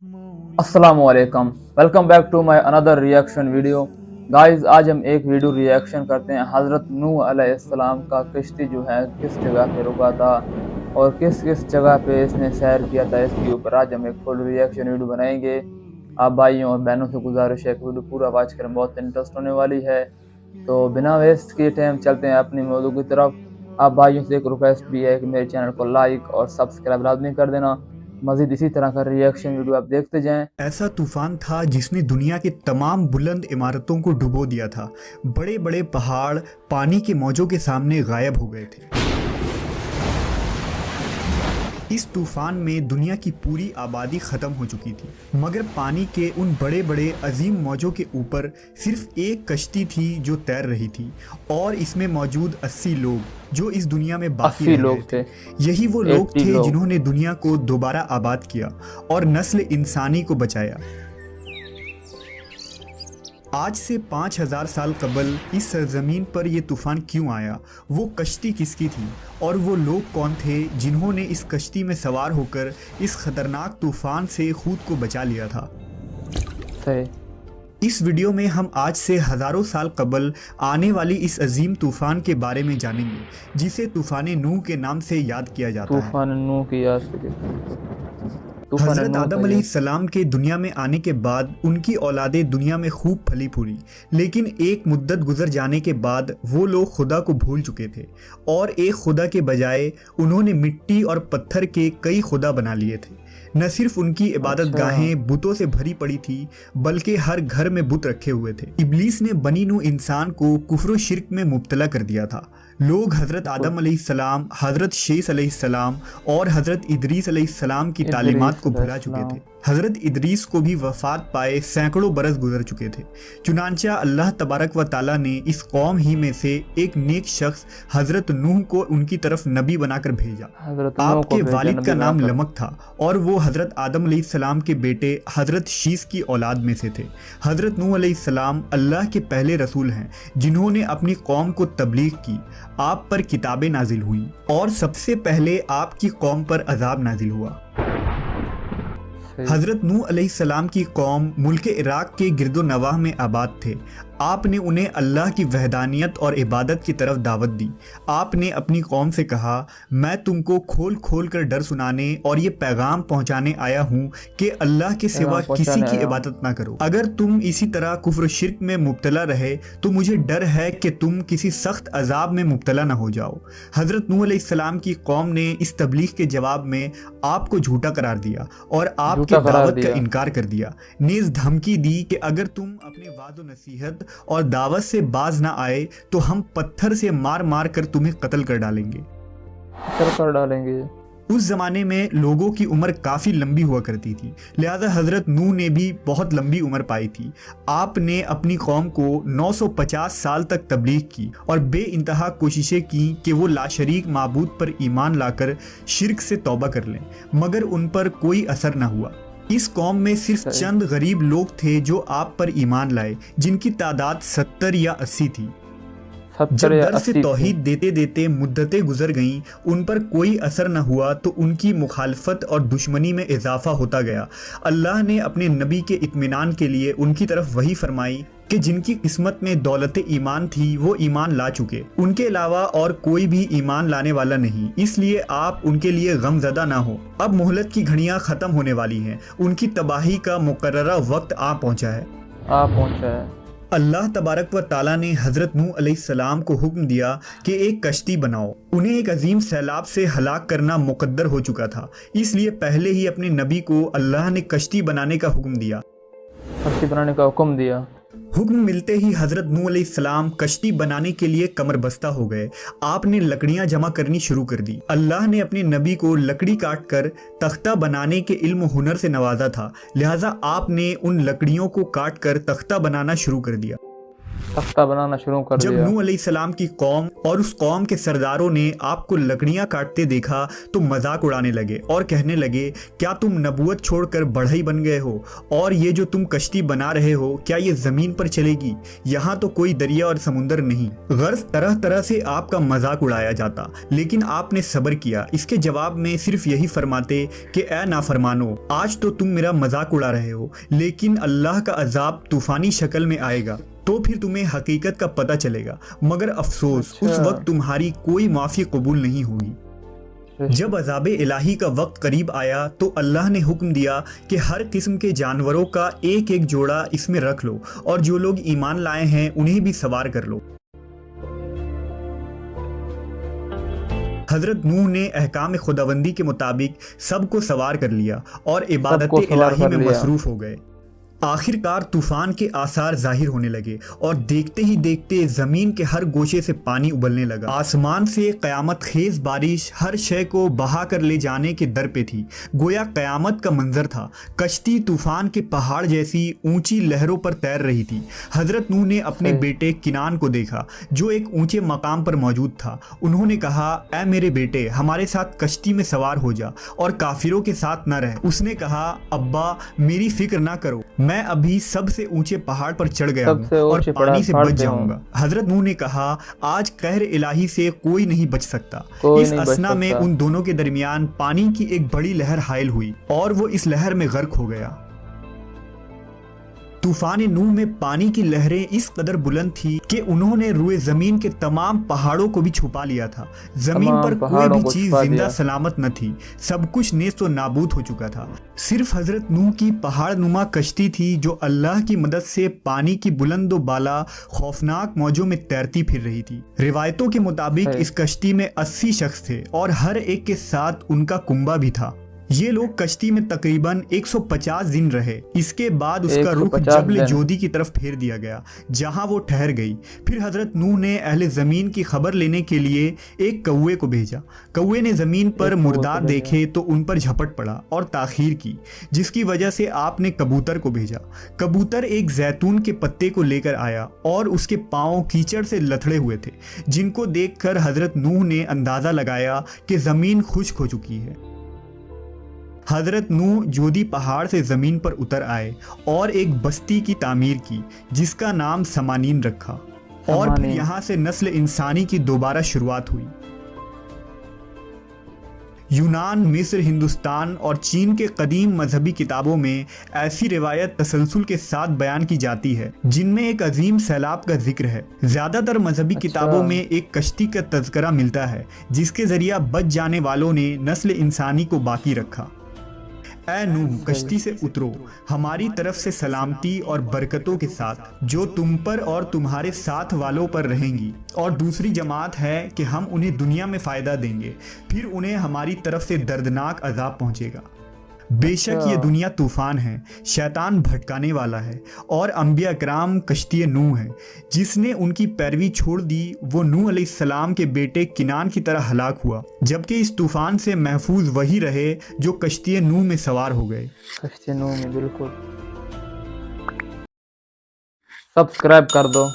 अस्सलामुअलैकुम, welcome back to my another reaction video. Guys, आज हम एक वीडियो रिएक्शन करते हैं हज़रत नूह अलैहिस्सलाम का कश्ती जो है किस जगह पे रुका था और किस किस जगह पे इसने सैर किया था। इसके ऊपर आज हम एक फुल रिएक्शन वीडियो बनाएंगे। आप भाइयों और बहनों से गुजारिश है कि वीडियो पूरा वॉच करें, बहुत इंटरेस्ट होने वाली है। तो बिना वेस्ट किए टाइम चलते हैं अपनी मौजू की तरफ। आप भाइयों से एक रिक्वेस्ट भी है कि मेरे चैनल को लाइक और सब्सक्राइब लाजमी कर देना। मजीद इसी तरह का रिएक्शन वीडियो आप देखते जाएं। ऐसा तूफान था जिसने दुनिया के तमाम बुलंद इमारतों को डुबो दिया था। बड़े बड़े पहाड़ पानी के मौजों के सामने गायब हो गए थे। इस तूफान में दुनिया की पूरी आबादी ख़त्म हो चुकी थी, मगर पानी के उन बड़े बड़े अजीम मौजों के ऊपर सिर्फ एक कश्ती थी जो तैर रही थी, और इसमें मौजूद 80 लोग जो इस दुनिया में बाकी 80 रह लोग गए थे। थे। यही वो लोग 80 थे लोग। जिन्होंने दुनिया को दोबारा आबाद किया और नस्ल इंसानी को बचाया। आज से 5000 साल कबल इस सरजमीन पर यह तूफान क्यों आया, वो कश्ती किसकी थी और वो लोग कौन थे जिन्होंने इस कश्ती में सवार होकर इस खतरनाक तूफान से खुद को बचा लिया था। सही। इस वीडियो में हम आज से हज़ारों साल कबल आने वाली इस अजीम तूफ़ान के बारे में जानेंगे, जिसे तूफ़ान नूह के नाम से याद किया जाता है। तूफान नूह की याद से। हज़रत आदम अलैहिस्सलाम के दुनिया में आने के बाद उनकी औलादें दुनिया में खूब फली फूली, लेकिन एक मुद्दत गुजर जाने के बाद वो लोग खुदा को भूल चुके थे और एक खुदा के बजाय उन्होंने मिट्टी और पत्थर के कई खुदा बना लिए थे। न सिर्फ उनकी इबादत गाहें बुतों से भरी पड़ी थी, बल्कि हर घर में बुत रखे हुए थे। इब्लीस ने बनी नूह इंसान को कुफ्र शिर्क में मुब्तला कर दिया था। लोग हज़रत आदम अलैहिस्सलाम, हज़रत शेष अलैहिस्सलाम और हज़रत इदरीस अलैहिस्सलाम की तालीमात को भुला चुके थे। हज़रत इदरीस को भी वफ़ात पाए सैकड़ों बरस गुजर चुके थे। चुनांचा अल्लाह तबारक व ताला ने इस कौम ही में से एक नेक शख्स हज़रत नूह को उनकी तरफ नबी बनाकर भेजा। आपके वालिद का नाम लमक था और वो हज़रत आदम अलैहिस्सलाम के बेटे हज़रत शीस की औलाद में से थे। हज़रत नूह अलैहिस्सलाम अल्लाह के पहले रसूल हैं जिन्होंने अपनी कौम को तबलीग की। आप पर किताबें नाजिल हुई और सबसे पहले आपकी कौम पर अजाब नाजिल हुआ। हज़रत नूह अलैहिस्सलाम की कौम मुल्क इराक के गिरदो नवाह में आबाद थे। आपने उन्हें अल्लाह की वहदानियत और इबादत की तरफ दावत दी। आपने अपनी कौम से कहा, मैं तुमको खोल खोल कर डर सुनाने और ये पैगाम पहुंचाने आया हूँ कि अल्लाह के सिवा किसी की इबादत ना करो। अगर तुम इसी तरह कुफ्र शिर्क में मुब्तला रहे तो मुझे डर है कि तुम किसी सख्त अजाब में मुब्तला ना हो जाओ। हज़रत नूह अलैहिस्सलाम की कौम ने इस तबलीग के जवाब में आपको झूठा करार दिया और आपकी दावत का इनकार कर दिया। नीज़ धमकी दी कि अगर तुम अपने वादो नसीहत और दावत से बाज ना आए तो हम पत्थर से मार मार कर तुम्हें कत्ल कर डालेंगे। उस जमाने में लोगों की उम्र काफ़ी लंबी हुआ करती थी, लिहाजा हज़रत नूह ने भी बहुत लंबी उम्र पाई थी। आपने अपनी कौम को 950 साल तक तबलीग की और बेइंतहा कोशिशें की कि वो लाशरीक माबूद पर ईमान लाकर शिर्क से तौबा कर लें, मगर उन पर कोई असर न हुआ। इस कौम में सिर्फ चंद गरीब लोग थे जो आप पर ईमान लाए, जिनकी तादाद 70 या 80 थी। जब दर्स तौहीद देते देते मुद्दतें गुजर गईं, उन पर कोई असर न हुआ तो उनकी मुखालफत और दुश्मनी में इजाफा होता गया। अल्लाह ने अपने नबी के इत्मीनान के लिए उनकी तरफ वही फरमाई कि जिनकी किस्मत में दौलत ईमान थी वो ईमान ला चुके, उनके अलावा और कोई भी ईमान लाने वाला नहीं, इसलिए आप उनके लिए गमज़दा ना हो। अब मोहलत की घड़ियां ख़त्म होने वाली हैं, उनकी तबाही का मुकर्ररा वक्त आ पहुँचा है। अल्लाह तबारक व ताला ने हज़रत नूह अलैहिस्सलाम को हुक्म दिया कि एक कश्ती बनाओ। उन्हें एक अजीम सैलाब से हलाक करना मुकद्दर हो चुका था, इसलिए पहले ही अपने नबी को अल्लाह ने कश्ती बनाने का हुक्म दिया। हुक्म मिलते ही हज़रत नूह अलैहिस्सलाम कश्ती बनाने के लिए कमर बस्ता हो गए। आपने लकड़ियां जमा करनी शुरू कर दी। अल्लाह ने अपने नबी को लकड़ी काट कर तख्ता बनाने के इल्म हुनर से नवाजा था, लिहाजा आपने उन लकड़ियों को काट कर तख्ता बनाना शुरू कर दिया। तख्ता बनाना शुरू कर जब दिया। नूह अलैहिस्सलाम की कौम और उस कौम के सरदारों ने आपको लकड़ियां काटते देखा तो मजाक उड़ाने लगे और कहने लगे, क्या तुम नबूवत छोड़कर बढ़ई बन गए हो? और ये जो तुम कश्ती बना रहे हो, क्या ये जमीन पर चलेगी? यहाँ तो कोई दरिया और समुंदर नहीं। गर्ज तरह तरह से आपका मजाक उड़ाया जाता, लेकिन आपने सब्र किया। इसके जवाब में सिर्फ यही फरमाते कि ए नाफरमानो, आज तो तुम मेरा मजाक उड़ा रहे हो, लेकिन अल्लाह का अजाब तूफानी शक्ल में आएगा तो फिर तुम्हें हकीकत का पता चलेगा। मगर अफसोस, उस वक्त तुम्हारी कोई माफ़ी कबूल नहीं होगी। जब अजाब इलाही का वक्त करीब आया तो अल्लाह ने हुक्म दिया कि हर किस्म के जानवरों का एक एक जोड़ा इसमें रख लो और जो लोग ईमान लाए हैं उन्हें भी सवार कर लो। हजरत नूह ने अहकाम खुदाबंदी के मुताबिक सबको सवार कर लिया और इबादत इलाही में मसरूफ हो गए। आखिरकार तूफान के आसार जाहिर होने लगे और देखते ही देखते जमीन के हर गोशे से पानी उबलने लगा। आसमान से कयामत खेज बारिश हर शय को बहा कर ले जाने के दर पे थी। गोया कयामत का मंजर था। कश्ती तूफान के पहाड़ जैसी ऊंची लहरों पर तैर रही थी। हजरत नूह ने अपने बेटे किनान को देखा जो एक ऊंचे मकाम पर मौजूद था। उन्होंने कहा, ऐ मेरे बेटे, हमारे साथ कश्ती में सवार हो जा और काफिरों के साथ न रह। उसने कहा, अब्बा मेरी फिक्र ना करो, मैं अभी सबसे ऊंचे पहाड़ पर चढ़ गया हूँ और पानी से बच जाऊंगा। हजरत नूह ने कहा, आज कहर इलाही से कोई नहीं बच सकता। इस असना में उन दोनों के दरमियान पानी की एक बड़ी लहर हायल हुई और वो इस लहर में गर्क हो गया। तूफान नूह में पानी की लहरें इस कदर बुलंद थी कि उन्होंने रुए जमीन के तमाम पहाड़ों को भी छुपा लिया था। जमीन पर कोई भी चीज जिंदा सलामत न थी, सब कुछ नेस्त व नाबूद हो चुका था। सिर्फ हजरत नूह की पहाड़ नुमा कश्ती थी जो अल्लाह की मदद से पानी की बुलंद व बाला खौफनाक मौजों में तैरती फिर रही थी। रिवायतों के मुताबिक इस कश्ती में 80 शख्स थे और हर एक के साथ उनका कुंबा भी था। ये लोग कश्ती में तकरीबन 150 दिन रहे। इसके बाद उसका रुख जबल जोदी की तरफ फेर दिया गया जहां वो ठहर गई। फिर हजरत नूह ने अहले ज़मीन की खबर लेने के लिए एक कौवे को भेजा। कौवे ने ज़मीन पर मुर्दार देखे तो उन पर झपट पड़ा और ताखीर की, जिसकी वजह से आपने कबूतर को भेजा। कबूतर एक जैतून के पत्ते को लेकर आया और उसके पाँव कीचड़ से लथड़े हुए थे, जिनको देखकर हजरत नूह ने अंदाज़ा लगाया कि ज़मीन खुश्क हो चुकी है। हजरत नूह जोदी पहाड़ से ज़मीन पर उतर आए और एक बस्ती की तामीर की जिसका नाम समानीन रखा और फिर यहाँ से नस्ल इंसानी की दोबारा शुरुआत हुई। यूनान, मिस्र, हिंदुस्तान और चीन के कदीम मजहबी किताबों में ऐसी रिवायत तसलसल के साथ बयान की जाती है जिनमें एक अजीम सैलाब का जिक्र है। ज़्यादातर मजहबी किताबों में एक कश्ती का तज़किरा मिलता है जिसके ज़रिया बच जाने वालों ने नस्ल इंसानी को बाकी रखा। ऐ नूह, कश्ती से उतरो हमारी तरफ से सलामती और बरकतों के साथ जो तुम पर और तुम्हारे साथ वालों पर रहेंगी, और दूसरी जमात है कि हम उन्हें दुनिया में फ़ायदा देंगे, फिर उन्हें हमारी तरफ से दर्दनाक अजाब पहुंचेगा। बेशक ये दुनिया तूफान है, शैतान भटकाने वाला है, और अंबिया कराम कश्ती नूह है। जिसने उनकी पैरवी छोड़ दी वो नूह अलैहिस्सलाम के बेटे किनान की तरह हलाक हुआ, जबकि इस तूफान से महफूज वही रहे जो कश्ती नूह में सवार हो गए। कश्ती नूह में बिल्कुल। सब्सक्राइब कर दो।